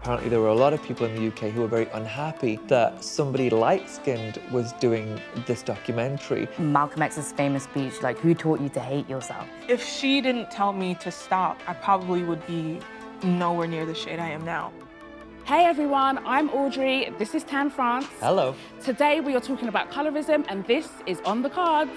Apparently there were a lot of people in the UK who were very unhappy that somebody light-skinned was doing this documentary. Malcolm X's famous speech, like, who taught you to hate yourself? If she didn't tell me to stop, I probably would be nowhere near the shade I am now. Hey everyone, I'm Audrey, this is Tan France. Hello. Today we are talking about colorism and this is On the Cards.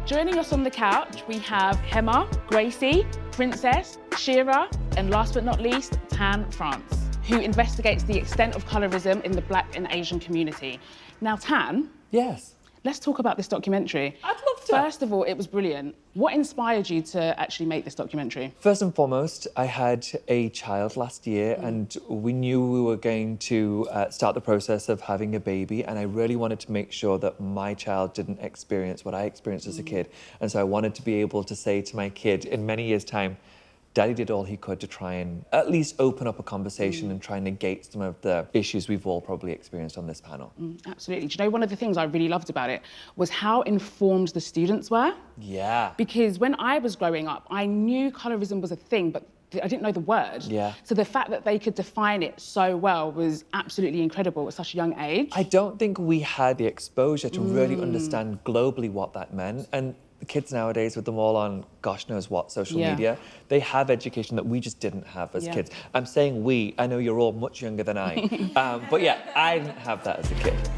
Joining us on the couch, we have Hemah, Gracie, Princess, Sheerah, and last but not least, Tan France, who investigates the extent of colorism in the Black and Asian community. Now, Tan. Yes. Let's talk about this documentary. I'd love to. First of all, it was brilliant. What inspired you to actually make this documentary? First and foremost, I had a child last year and we knew we were going to start the process of having a baby, and I really wanted to make sure that my child didn't experience what I experienced as a kid. And so I wanted to be able to say to my kid in many years' time, Daddy did all he could to try and at least open up a conversation and try and negate some of the issues we've all probably experienced on this panel. Absolutely. Do you know, one of the things I really loved about it was how informed the students were? Yeah. Because when I was growing up, I knew colorism was a thing, but I didn't know the word. Yeah. So the fact that they could define it so well was absolutely incredible at such a young age. I don't think we had the exposure to really understand globally what that meant. And the kids nowadays, with them all on gosh knows what social media, they have education that we just didn't have as kids. I'm saying we, I know you're all much younger than I, but yeah, I didn't have that as a kid.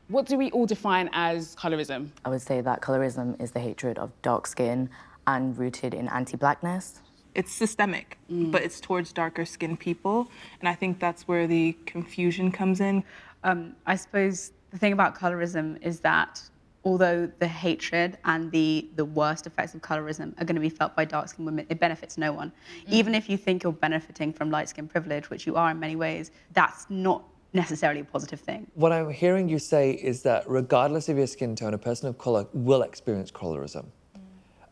What do we all define as colorism? I would say that colorism is the hatred of dark skin and rooted in anti-blackness. It's systemic, but it's towards darker skinned people. And I think that's where the confusion comes in. I suppose the thing about colorism is that although the hatred and the worst effects of colorism are going to be felt by dark-skinned women, it benefits no one. Even if you think you're benefiting from light-skin privilege, which you are in many ways, that's not necessarily a positive thing. What I'm hearing you say is that regardless of your skin tone, a person of colour will experience colorism.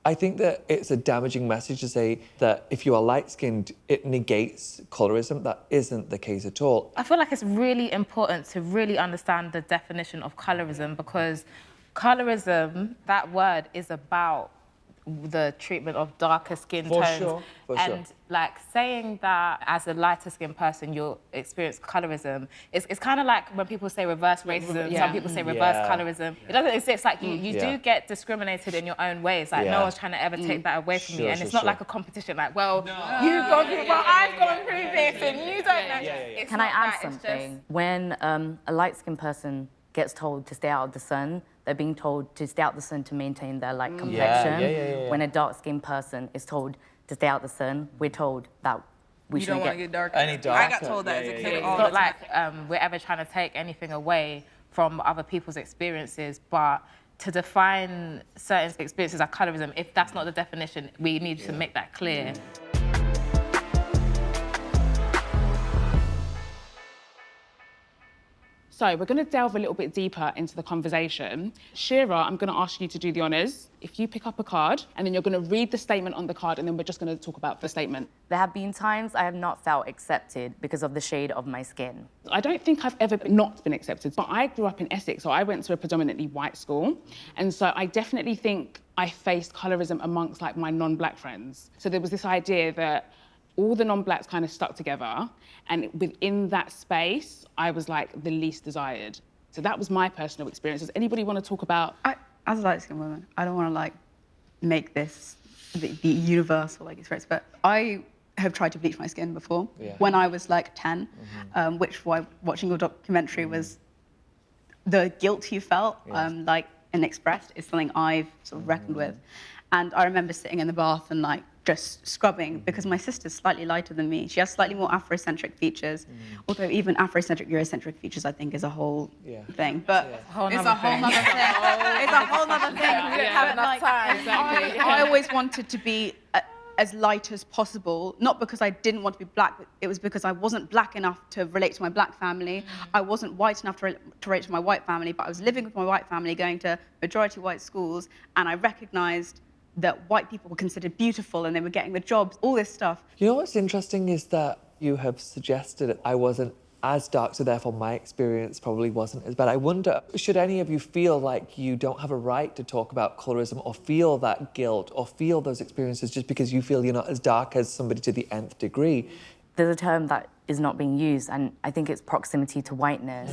I think that it's a damaging message to say that if you are light-skinned, it negates colorism. That isn't the case at all. I feel like it's really important to really understand the definition of colorism, because colorism, that word, is about the treatment of darker skin tones. And like saying that as a lighter skinned person you'll experience colorism, it's kind of like when people say reverse racism, some people say reverse colorism. It doesn't exist. It's like you do get discriminated in your own ways. Like no one's trying to ever take that away from you. And it's not like a competition, like, well, you've gone through, well, I've gone through this and you don't know. It's Can I not add that, it's something? just... When a light-skinned person gets told to stay out of the sun, they're being told to stay out the sun to maintain their light complexion. When a dark-skinned person is told to stay out the sun, we're told that we shouldn't get darker. Any darker. I got told that as a kid. It's not like we're ever trying to take anything away from other people's experiences, but to define certain experiences as colorism, if that's not the definition, we need to make that clear. So we're going to delve a little bit deeper into the conversation. Sheerah, I'm going to ask you to do the honours. If you pick up a card, and then you're going to read the statement on the card, and then we're just going to talk about the statement. There have been times I have not felt accepted because of the shade of my skin. I don't think I've ever not been accepted, but I grew up in Essex, so I went to a predominantly white school, and so I definitely think I faced colorism amongst like my non-black friends. So there was this idea that all the non-blacks kind of stuck together, and within that space, I was like the least desired. So that was my personal experience. Does anybody want to talk about? As a light-skinned woman, I don't want to like make this the universal like experience, but I have tried to bleach my skin before when I was like 10, which why watching your documentary was the guilt you felt like and expressed is something I've sort of reckoned with. And I remember sitting in the bath and like just scrubbing because my sister's slightly lighter than me. She has slightly more Afrocentric features, although even Afrocentric, Eurocentric features, I think, is a whole thing. But it's a whole other thing. It's a whole other thing. We don't have enough time. I always wanted to be as light as possible, not because I didn't want to be black, but it was because I wasn't black enough to relate to my black family. I wasn't white enough to relate to my white family, but I was living with my white family, going to majority white schools, and I recognized that white people were considered beautiful and they were getting the jobs, all this stuff. You know what's interesting is that you have suggested I wasn't as dark, so therefore my experience probably wasn't as bad. I wonder, should any of you feel like you don't have a right to talk about colorism or feel that guilt or feel those experiences just because you feel you're not as dark as somebody to the nth degree? There's a term that is not being used, and I think it's proximity to whiteness,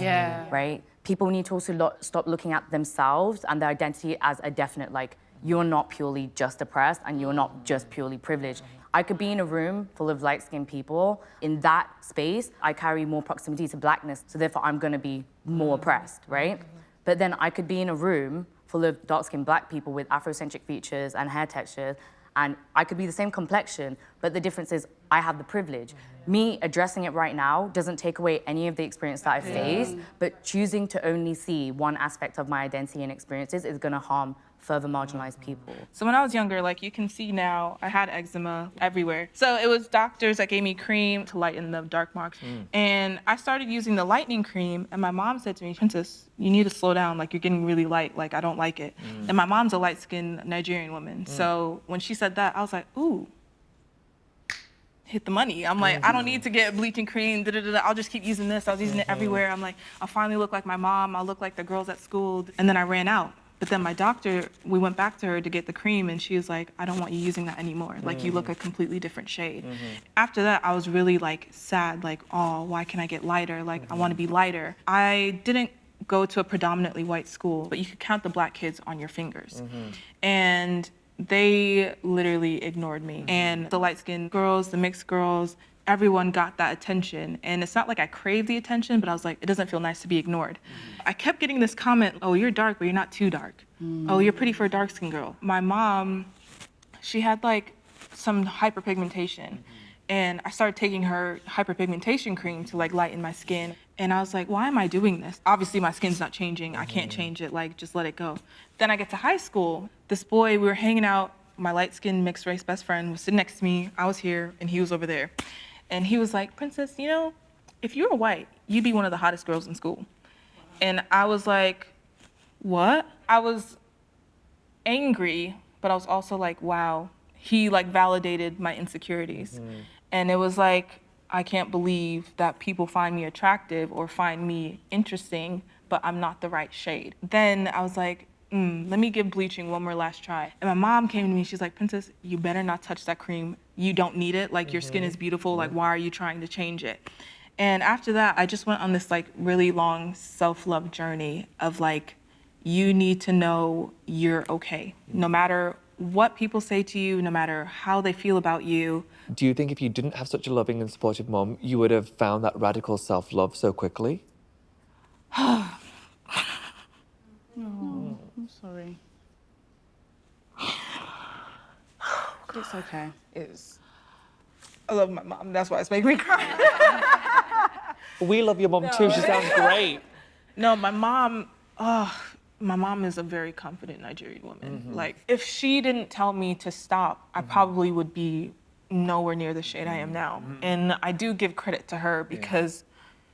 right? People need to also stop looking at themselves and their identity as a definite, like, you're not purely just oppressed and you're not just purely privileged. I could be in a room full of light-skinned people. In that space, I carry more proximity to blackness, so therefore I'm gonna be more oppressed, right? But then I could be in a room full of dark-skinned black people with Afrocentric features and hair textures, and I could be the same complexion, but the difference is I have the privilege. Me addressing it right now doesn't take away any of the experience that I face, but choosing to only see one aspect of my identity and experiences is gonna harm further marginalized people. So when I was younger, like you can see now, I had eczema everywhere. So it was doctors that gave me cream to lighten the dark marks. And I started using the lightening cream, and my mom said to me, Princess, you need to slow down, like you're getting really light, like I don't like it. And my mom's a light-skinned Nigerian woman. So when she said that, I was like, ooh, hit the money. I'm like, I don't need to get bleaching cream, I'll just keep using this. I was using it everywhere. I'm like, I'll finally look like my mom, I'll look like the girls at school. And then I ran out. But then my doctor, we went back to her to get the cream, and she was like, I don't want you using that anymore. Like, you look a completely different shade. After that, I was really like sad, like, oh, why can't I get lighter? Like, I want to be lighter. I didn't go to a predominantly white school, but you could count the black kids on your fingers. And they literally ignored me. And the light-skinned girls, the mixed girls, everyone got that attention. And it's not like I craved the attention, but I was like, it doesn't feel nice to be ignored. I kept getting this comment, oh, you're dark, but you're not too dark. Oh, you're pretty for a dark-skinned girl. My mom, she had like some hyperpigmentation. And I started taking her hyperpigmentation cream to like lighten my skin. And I was like, why am I doing this? Obviously my skin's not changing. I can't change it, like just let it go. Then I get to high school. This boy, we were hanging out. My light-skinned mixed race best friend was sitting next to me. I was here and he was over there. And he was like, Princess, you know, if you were white, you'd be one of the hottest girls in school. And I was like, what? I was angry, but I was also like, wow. He like validated my insecurities. And it was like, I can't believe that people find me attractive or find me interesting, but I'm not the right shade. Then I was like, let me give bleaching one more last try. And my mom came to me, she's like, Princess, you better not touch that cream. You don't need it, like your skin is beautiful, like why are you trying to change it? And after that, I just went on this like really long self-love journey of like, you need to know you're okay. No matter what people say to you, no matter how they feel about you. Do you think if you didn't have such a loving and supportive mom, you would have found that radical self-love so quickly? No, I'm sorry. It's okay. I love my mom, that's why it's making me cry. We love your mom too, she sounds great. No, my mom is a very confident Nigerian woman. Like, if she didn't tell me to stop, I probably would be nowhere near the shade I am now. And I do give credit to her because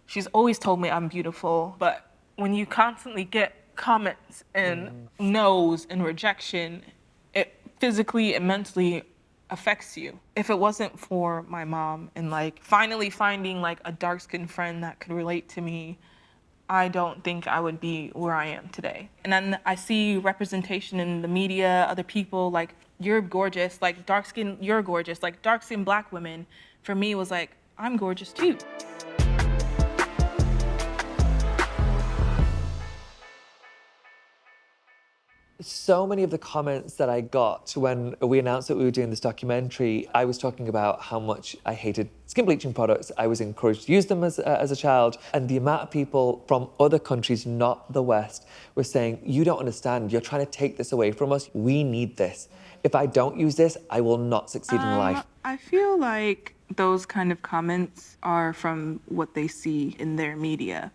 she's always told me I'm beautiful, but when you constantly get comments and no's and rejection, it physically and mentally affects you. If it wasn't for my mom and like finally finding like a dark-skinned friend that could relate to me, I don't think I would be where I am today. And then I see representation in the media, other people like, you're gorgeous, like dark skin, you're gorgeous, like dark skinned black women, for me was like, I'm gorgeous too. So many of the comments that I got when we announced that we were doing this documentary, I was talking about how much I hated skin bleaching products. I was encouraged to use them as a child. And the amount of people from other countries, not the West, were saying, you don't understand, you're trying to take this away from us. We need this. If I don't use this, I will not succeed in life. I feel like those kind of comments are from what they see in their media.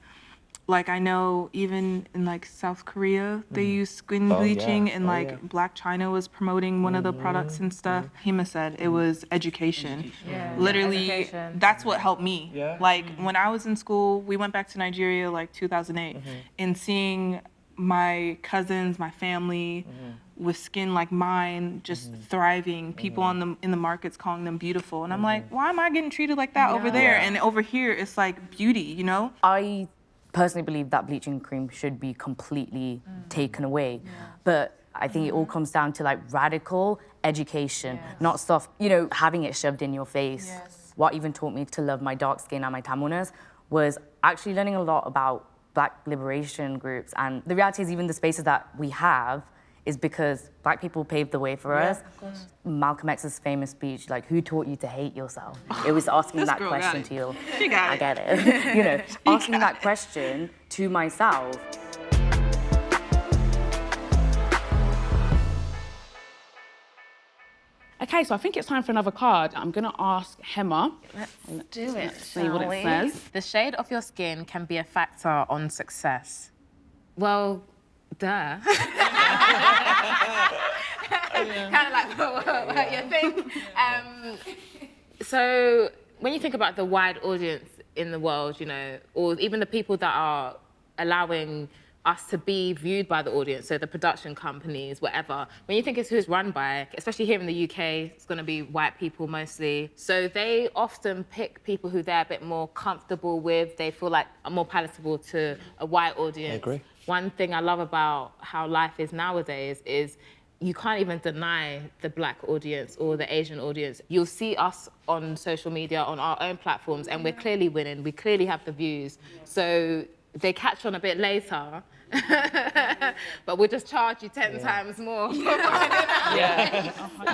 Like, I know even in like South Korea, they use skin bleaching, and like Black China was promoting one of the products and stuff. Hemah said it was education. Literally, education. that's what helped me. Like when I was in school, we went back to Nigeria like 2008, and seeing my cousins, my family, with skin like mine, just thriving. People in the markets calling them beautiful, and I'm like, why am I getting treated like that over there? And over here, it's like beauty, you know? I personally believe that bleaching cream should be completely taken away, but I think it all comes down to like radical education, not stuff, you know, having it shoved in your face. What even taught me to love my dark skin and my Tamonas was actually learning a lot about Black liberation groups. And the reality is even the spaces that we have is because Black people paved the way for us. Malcolm X's famous speech, like, who taught you to hate yourself? It was asking that question to you. She got I get it. You know, asking that question to myself. Okay, so I think it's time for another card. I'm gonna ask Hemah. Let's do it, See what it says. The shade of your skin can be a factor on success. Well, duh. Kind of like what you think. So when you think about the wide audience in the world, you know, or even the people that are allowing us to be viewed by the audience, so the production companies, whatever. When you think it's who's run by, especially here in the UK, it's gonna be white people mostly. So they often pick people who they're a bit more comfortable with, they feel like are more palatable to a white audience. I agree. One thing I love about how life is nowadays is you can't even deny the Black audience or the Asian audience. You'll see us on social media, on our own platforms, and we're clearly winning, we clearly have the views. So they catch on a bit later, but we'll just charge you 10 times more.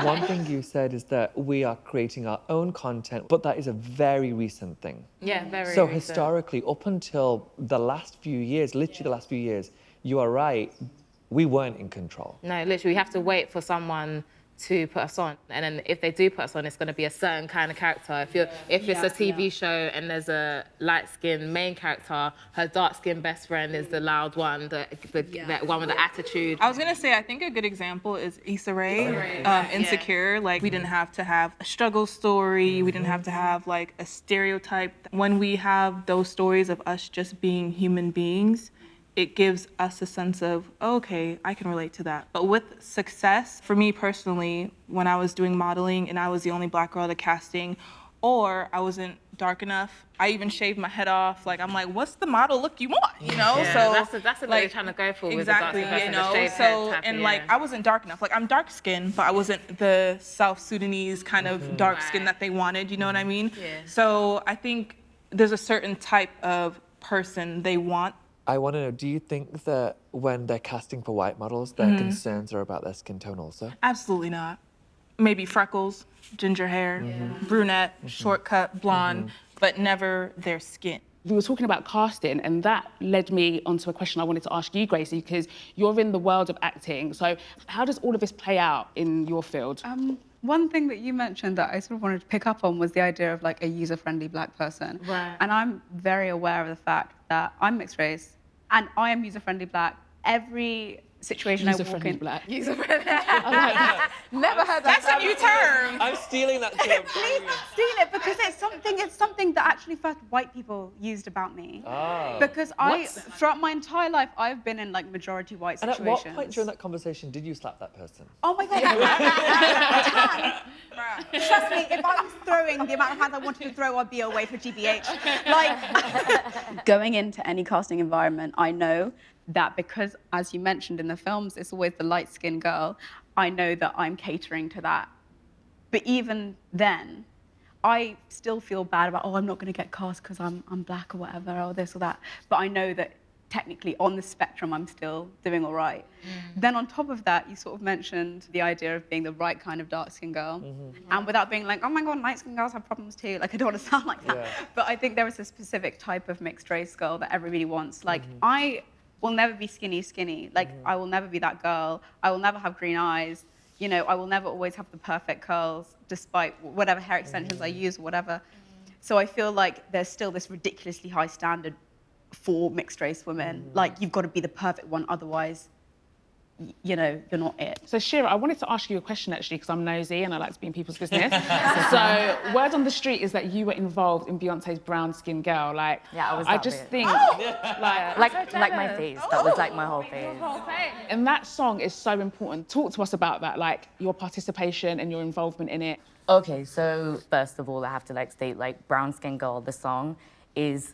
One thing you said is that we are creating our own content, but that is a very recent thing. Yeah, very So recent. historically, up until the last few years, literally the last few years, you are right, we weren't in control. No, literally, we have to wait for someone to put us on, and then if they do put us on, it's going to be a certain kind of character. If it's a TV show and there's a light-skinned main character, her dark-skinned best friend is the loud one, that one with the attitude. I was gonna say, I think a good example is Issa Rae, Insecure. Like, we didn't have to have a struggle story. We didn't have to have like a stereotype. When we have those stories of us just being human beings, it gives us a sense of, oh, okay, I can relate to that. But with success, for me personally, when I was doing modeling and I was the only Black girl at a casting, or I wasn't dark enough, I even shaved my head off. Like, I'm like, what's the model look you want? You know? Yeah, so that's what like, they're trying to go for with exactly, the dark you know. shaved So head type, and like, I wasn't dark enough. Like, I'm dark skinned, but I wasn't the South Sudanese kind of dark skin that they wanted. You know what I mean? Yeah. So I think there's a certain type of person they want. I want to know, do you think that when they're casting for white models, their concerns are about their skin tone also? Absolutely not. Maybe freckles, ginger hair, brunette, short cut, blonde, but never their skin. We were talking about casting, and that led me onto a question I wanted to ask you, Gracie, because you're in the world of acting. So how does all of this play out in your field? One thing that you mentioned that I sort of wanted to pick up on was the idea of like a user-friendly Black person. Right. And I'm very aware of the fact that I'm mixed race and I am user-friendly Black. Every situation I walk User-friendly in. Black. Never heard that. That's a new term. I'm stealing that term. Please steal it because it's something that actually first white people used about me. Because throughout my entire life, I've been in like majority white And situations. at what point during that conversation did you slap that person? Oh my God. Trust me, if I was throwing the amount of hands I wanted to throw, I'd be away for GBH. Like, going into any casting environment, I know that because, as you mentioned in the films, it's always the light-skinned girl, I know that I'm catering to that. But even then, I still feel bad about, oh, I'm not going to get cast because I'm Black or whatever, or this or that. But I know that technically on the spectrum, I'm still doing all right. Then on top of that, you sort of mentioned the idea of being the right kind of dark-skinned girl. And without being like, oh my God, light-skinned girls have problems too. Like, I don't want to sound like that. Yeah. But I think there is a specific type of mixed race girl that everybody wants. Like, I will never be skinny. Like, I will never be that girl. I will never have green eyes. You know, I will never always have the perfect curls, despite whatever hair extensions I use or whatever. So I feel like there's still this ridiculously high standard for mixed race women. Like, you've got to be the perfect one, otherwise you know, you're not it. So Sheerah, I wanted to ask you a question actually, because I'm nosy and I like to be in people's business. So word on the street is that you were involved in Beyonce's Brown Skin Girl. Like, Yeah, I was I that just bit. think, Like my face. That was like my whole face. and that song is so important. Talk to us about that, like your participation and your involvement in it. Okay, so first of all, I have to like state like Brown Skin Girl, the song is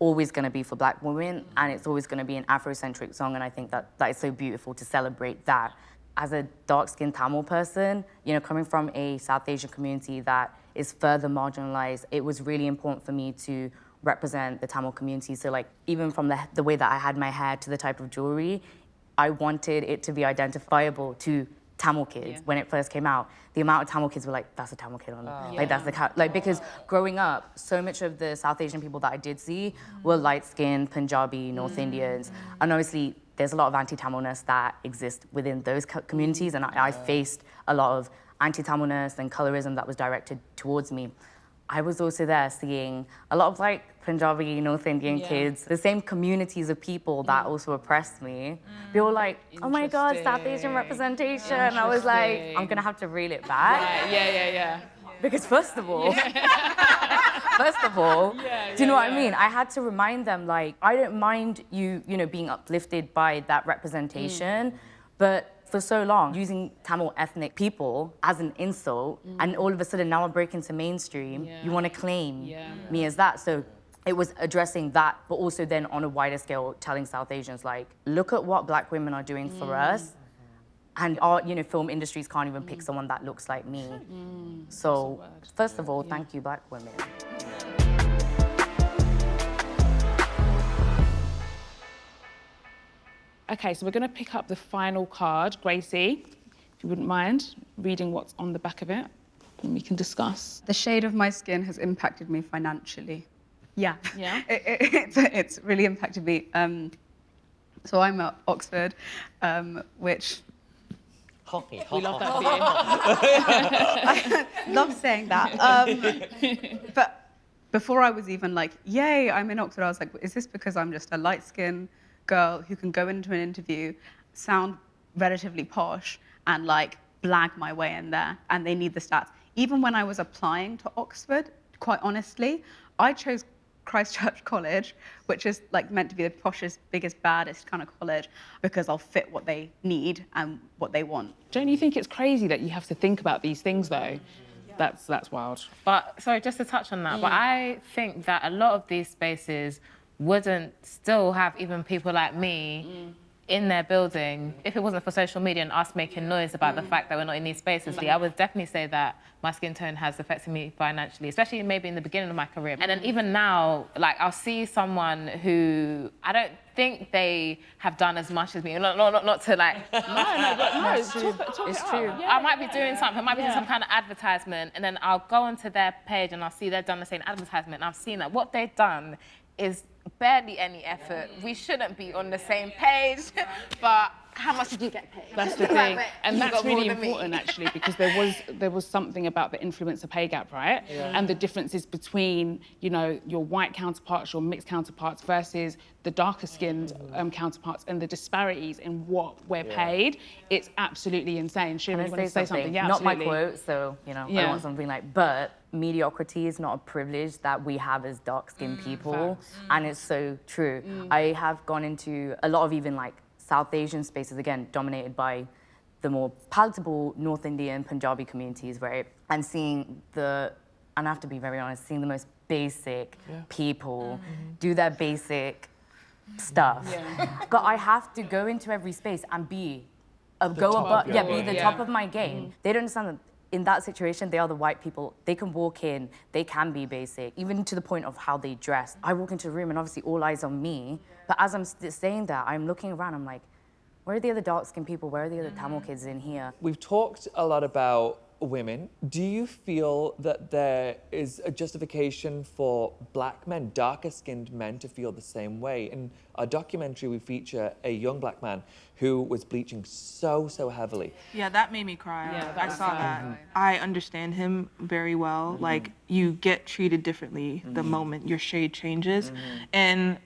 always going to be for Black women, and it's always going to be an Afrocentric song, and I think that is so beautiful to celebrate that. As a dark-skinned Tamil person, you know, coming from a South Asian community that is further marginalized, it was really important for me to represent the Tamil community. So like, even from the way that I had my hair to the type of jewelry, I wanted it to be identifiable to Tamil kids when it first came out. The amount of Tamil kids were like, that's a Tamil kid on like that's the like, because growing up, so much of the South Asian people that I did see were light-skinned, Punjabi, North Indians, and obviously there's a lot of anti-Tamilness that exists within those communities, and I faced a lot of anti-Tamilness and colorism that was directed towards me. I was also there seeing a lot of like Punjabi, North Indian kids, the same communities of people that also oppressed me. They were like, oh my God, South Asian representation. I was like, I'm gonna have to reel it back. Right, yeah. Because first of all, do you know what I mean? I had to remind them, like, I don't mind you know, being uplifted by that representation, but for so long, using Tamil ethnic people as an insult, and all of a sudden now I break into mainstream, you want to claim me as that. So it was addressing that, but also then on a wider scale, telling South Asians, like, look at what Black women are doing for us. And our, you know, film industries can't even pick someone that looks like me. So, first of all, thank you, Black women. Okay, so we're going to pick up the final card. Gracie, if you wouldn't mind reading what's on the back of it, and we can discuss. The shade of my skin has impacted me financially. Yeah. It's really impacted me. So I'm at Oxford, which... We love that for you. I love saying that. But before I was even like, yay, I'm in Oxford, I was like, is this because I'm just a light-skinned girl who can go into an interview, sound relatively posh, and like blag my way in there, and they need the stats? Even when I was applying to Oxford, quite honestly, I chose Christchurch College, which is like meant to be the poshest, biggest, baddest kind of college, because I'll fit what they need and what they want. Don't you think it's crazy that you have to think about these things though? That's wild. But sorry, just to touch on that, but I think that a lot of these spaces wouldn't still have even people like me in their building if it wasn't for social media and us making noise about the fact that we're not in these spaces. I would definitely say that my skin tone has affected me financially, especially maybe in the beginning of my career. And then even now, like, I'll see someone who I don't think they have done as much as me. Not to like... No, talk It's it true. up. I might be doing something, I might be doing some kind of advertisement, and then I'll go onto their page and I'll see they've done the same advertisement, and I've seen that what they've done is barely any effort. We shouldn't be on the same page, but how much did you get paid? That's the thing, and that's really important actually, because there was something about the influencer pay gap, right? And the differences between, you know, your white counterparts, your mixed counterparts versus the darker skinned counterparts, and the disparities in what we're paid. It's absolutely insane. Sheerah, you want to say something? Yeah, not my absolutely. quote, so you know, I don't want something like, but mediocrity is not a privilege that we have as dark-skinned people, and it's so true. I have gone into a lot of even like South Asian spaces, again, dominated by the more palatable North Indian, Punjabi communities, right? And seeing and I have to be very honest, seeing the most basic people do their basic stuff. But I have to go into every space and be the top of my game. They don't understand that in that situation, they are the white people. They can walk in, they can be basic, even to the point of how they dress. I walk into a room and obviously all eyes on me, but as I'm saying that, I'm looking around, I'm like, where are the other dark-skinned people? Where are the other Tamil kids in here? We've talked a lot about women. Do you feel that there is a justification for Black men, darker-skinned men, to feel the same way? In our documentary, we feature a young Black man who was bleaching so heavily. Yeah, that made me cry. Yeah, I saw that. I understand him very well. Like, you get treated differently the moment your shade changes. And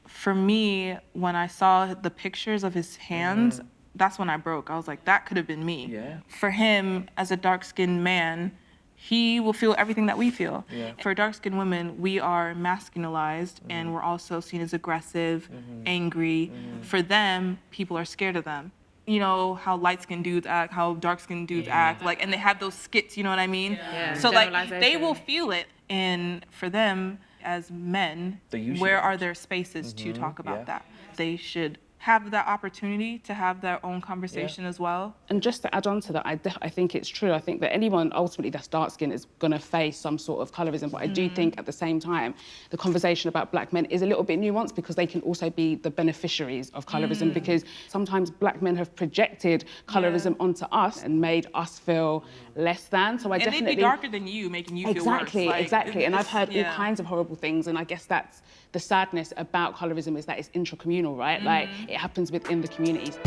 for me, when I saw the pictures of his hands, that's when I broke. I was like, that could have been me. Yeah. For him, as a dark-skinned man, he will feel everything that we feel. Yeah. For dark-skinned women, we are masculinized and we're also seen as aggressive, angry. For them, people are scared of them. You know, how light-skinned dudes act, how dark-skinned dudes act, like, and they have those skits, you know what I mean? Yeah. So, like, they will feel it. And for them, as men, where are their spaces to talk about that? They should have that opportunity to have their own conversation as well. And just to add on to that, I think it's true. I think that anyone ultimately that's dark-skinned is going to face some sort of colorism. But I do think at the same time, the conversation about black men is a little bit nuanced because they can also be the beneficiaries of colorism because sometimes black men have projected colorism onto us and made us feel less than. So I And definitely... they'd be darker than you, making you feel worse. Exactly. And I've heard all yeah. kinds of horrible things. And I guess that's the sadness about colorism is that it's intracommunal, right? Like, it happens within the communities.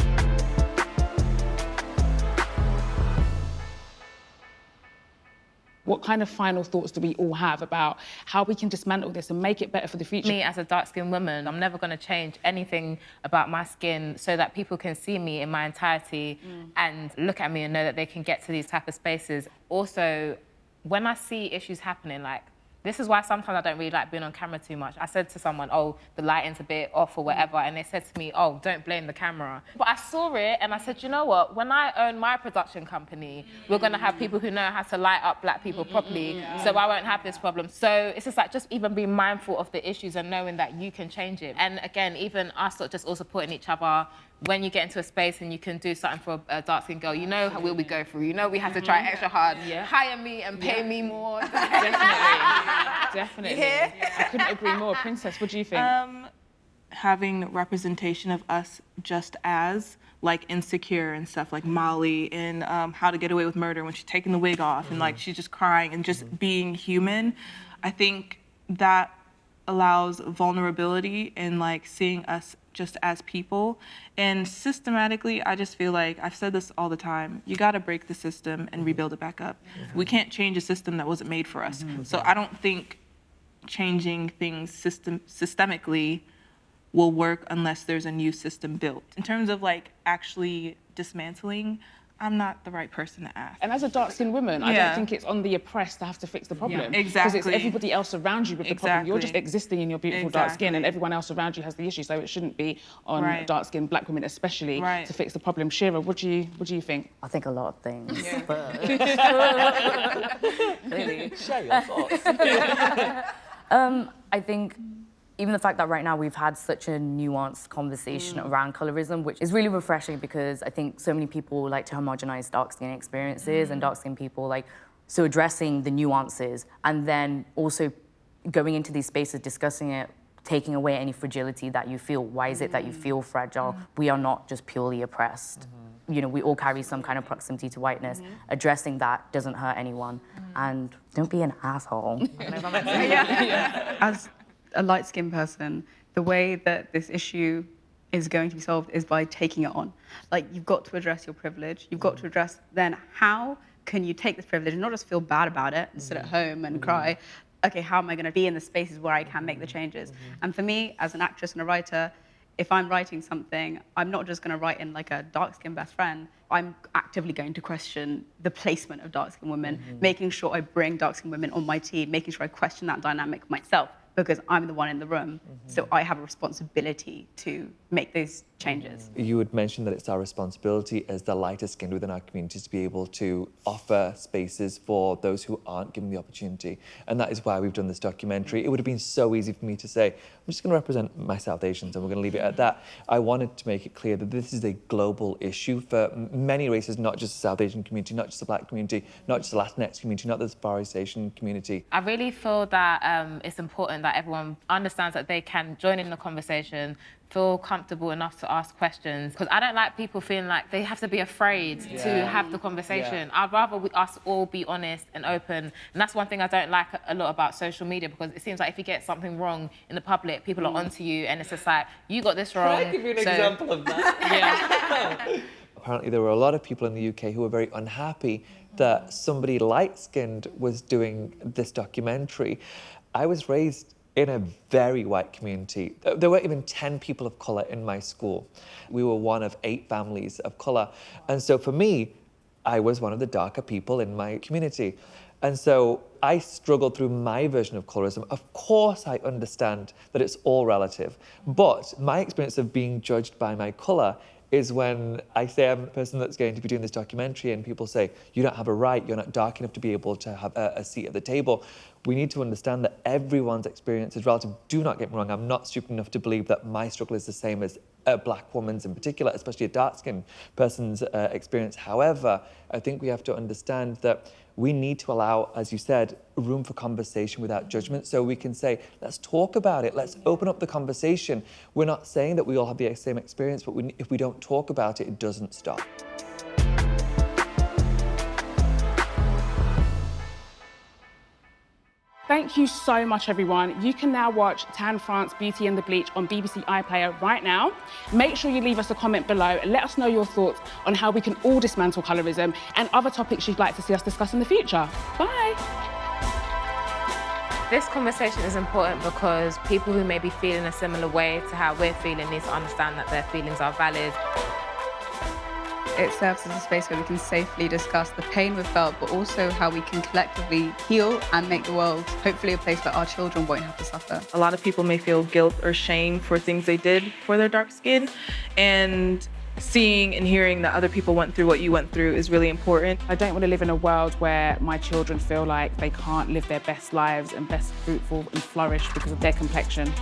What kind of final thoughts do we all have about how we can dismantle this and make it better for the future? Me, as a dark-skinned woman, I'm never going to change anything about my skin so that people can see me in my entirety and look at me and know that they can get to these type of spaces. Also, when I see issues happening, like, this is why sometimes I don't really like being on camera too much. I said to someone, oh, the lighting's a bit off or whatever, and they said to me, oh, don't blame the camera. But I saw it and I said, you know what? When I own my production company, we're gonna have people who know how to light up black people properly, so I won't have this problem. So it's just like, just even being mindful of the issues and knowing that you can change it. And again, even us just all supporting each other. When you get into a space and you can do something for a dark-skinned girl, you know what we go through. You know we have to try extra hard. Hire me and pay me more. Definitely. I couldn't agree more. Princess, what do you think? Having representation of us just as, like, Insecure and stuff, like Molly in How to Get Away with Murder, when she's taking the wig off and, like, she's just crying and just being human. I think that allows vulnerability and, like, seeing us just as people. And systematically, I just feel like, I've said this all the time, you gotta break the system and rebuild it back up. We can't change a system that wasn't made for us. So I don't think changing things systemically will work unless there's a new system built. In terms of, like, actually dismantling, I'm not the right person to ask. And as a dark-skinned woman, I don't think it's on the oppressed to have to fix the problem. Exactly. Because it's everybody else around you with the problem. You're just existing in your beautiful dark skin and everyone else around you has the issue. So it shouldn't be on dark-skinned black women especially to fix the problem. Sheerah, what do you think? I think a lot of things. But... Clearly. Share your thoughts. I think even the fact that right now we've had such a nuanced conversation around colorism, which is really refreshing because I think so many people like to homogenize dark skin experiences and dark skin people, like, so addressing the nuances and then also going into these spaces, discussing it, taking away any fragility that you feel. Why is it that you feel fragile? We are not just purely oppressed. You know, we all carry some kind of proximity to whiteness. Addressing that doesn't hurt anyone. And don't be an asshole. As a light-skinned person, the way that this issue is going to be solved is by taking it on. Like, you've got to address your privilege. You've got to address then how can you take this privilege and not just feel bad about it and sit at home and cry. Okay, how am I going to be in the spaces where I can make the changes? And for me, as an actress and a writer, if I'm writing something, I'm not just going to write in like a dark-skinned best friend. I'm actively going to question the placement of dark-skinned women, making sure I bring dark-skinned women on my team, making sure I question that dynamic myself, because I'm the one in the room. So I have a responsibility to make those changes. You would mention that it's our responsibility as the lighter skinned within our community to be able to offer spaces for those who aren't given the opportunity. And that is why we've done this documentary. It would have been so easy for me to say, I'm just going to represent my South Asians and we're going to leave it at that. I wanted to make it clear that this is a global issue for many races, not just the South Asian community, not just the Black community, not just the Latinx community, not the Far East Asian community. I really feel that it's important that everyone understands that they can join in the conversation, feel comfortable enough to ask questions. Because I don't like people feeling like they have to be afraid to have the conversation. I'd rather us all be honest and open. And that's one thing I don't like a lot about social media, because it seems like if you get something wrong in the public, people are onto you, and it's just like, you got this wrong. Can I give you an example of that? Apparently there were a lot of people in the UK who were very unhappy that somebody light-skinned was doing this documentary. I was raised in a very white community. There weren't even 10 people of colour in my school. We were one of 8 families of colour. And so for me, I was one of the darker people in my community. And so I struggled through my version of colorism. Of course, I understand that it's all relative. But my experience of being judged by my colour is when I say I'm the person that's going to be doing this documentary and people say, you don't have a right, you're not dark enough to be able to have a seat at the table. We need to understand that everyone's experience is relative. Do not get me wrong, I'm not stupid enough to believe that my struggle is the same as a black woman's in particular, especially a dark-skinned person's experience. However, I think we have to understand that we need to allow, as you said, room for conversation without judgment. So we can say, let's talk about it. Let's open up the conversation. We're not saying that we all have the same experience, but if we don't talk about it, it doesn't stop. Thank you so much, everyone. You can now watch Tan France, Beauty and the Bleach on BBC iPlayer right now. Make sure you leave us a comment below and let us know your thoughts on how we can all dismantle colorism and other topics you'd like to see us discuss in the future. Bye. This conversation is important because people who may be feeling a similar way to how we're feeling need to understand that their feelings are valid. It serves as a space where we can safely discuss the pain we've felt, but also how we can collectively heal and make the world hopefully a place where our children won't have to suffer. A lot of people may feel guilt or shame for things they did for their dark skin, and seeing and hearing that other people went through what you went through is really important. I don't want to live in a world where my children feel like they can't live their best lives and best fruitful and flourish because of their complexion.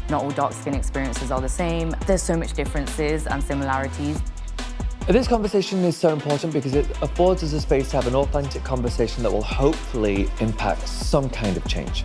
Not all dark skin experiences are the same. There's so much differences and similarities. This conversation is so important because it affords us a space to have an authentic conversation that will hopefully impact some kind of change.